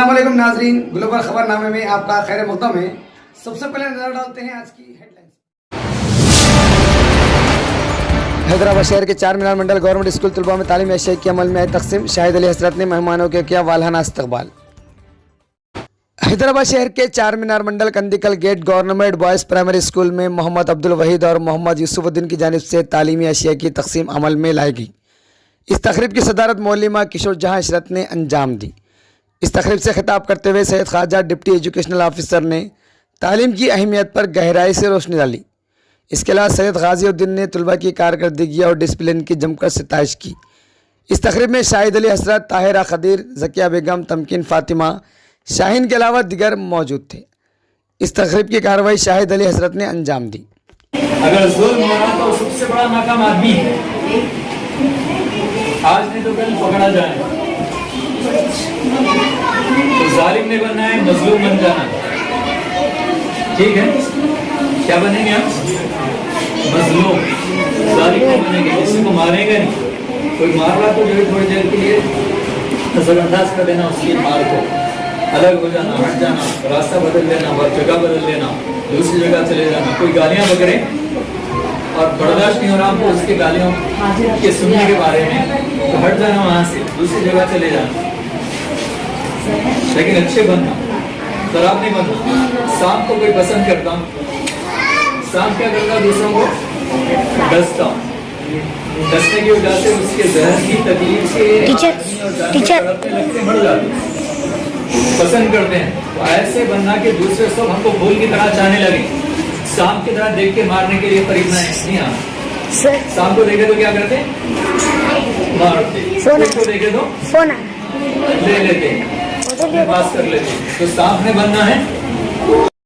अस्सलाम वालेकुम नाजरीन, ग्लोबल खबरनामे में आपका खैर मक़दम है। सबसे पहले नजर डालते हैं आज की हेडलाइंस। हैदराबाद शहर के चार मीनार मंडल गवर्नमेंट स्कूल तलबा में तालीमी अशिया के अमल में आई तकसीम। शाहिद अली हजरत ने मेहमानों के किया वालहाना इस्तकबाल। हैदराबाद शहर के Charminar mandal Kandikal gate government boys primary school में मोहम्मद अब्दुल वहीद और मोहम्मद यूसुफुद्दीन की जानिब से तालीमी अशिया की तकसीम अमल में लाई गई। इस तकरीब की सदारत मौलिमा किशोर जहां इशरत ने अंजाम दी। इस तकरीब से खिताब करते हुए Syed Khwaja deputy educational officer ने तालीम की अहमियत पर गहराई से रोशनी डाली। इसके अलावा सैयद गाजीउद्दीन ने तलबा की कारकर्दगी और डिसिप्लिन की जमकर सिताइश की। इस तकरीब में शाहिद अली हजरत, ताहिरा खदीर, ज़किया बेगम, तमकीन फातिमा, शाहीन के अलावा दिगर मौजूद थे। इस तकरीब की कार्रवाई शाहिद अली हजरत ने अंजाम दी। अगर जुल्म हो रहा तो सबसे बड़ा नाकाम आदमी है, आज नहीं तो कल पकड़ा जाए। तो जालिम नहीं बनना है, मजलूम बन जाना। ठीक है, क्या बनेंगे हम? मजलूम, जालिम नहीं बनेंगे। किसी को मारेंगे नहीं। कोई मार रहा तो जो है थोड़ी देर के लिए नजरअंदाज कर देना, उसकी मार को अलग हो जाना, हट जाना, रास्ता बदल लेना, जगह बदल लेना, दूसरी जगह चले जाना। कोई गालियां बकरे और बर्दाश्त नहीं हो रहा आपको उसकी गालियों के सुनने के बारे में, तो हट जाना, वहां से दूसरी जगह चले जाना। लेकिन अच्छे बनना, खराब नहीं बनना। सांप को कोई पसंद करता हूँ, सांप क्या करता दूसरों को डसता। डसने की वजह से उसके जहर की तकलीफ से लगते मर जाते, पसंद करते हैं। तो ऐसे बनना कि दूसरे सब हमको फूल की तरह चाहने लगे, सांप की तरह देख के मारने के लिए खरीदना है नहीं। हाँ, सांप को देखे तो क्या करते? मारते। को देखे तो ले लेते, पास कर लेते। तो सांप ने बनना है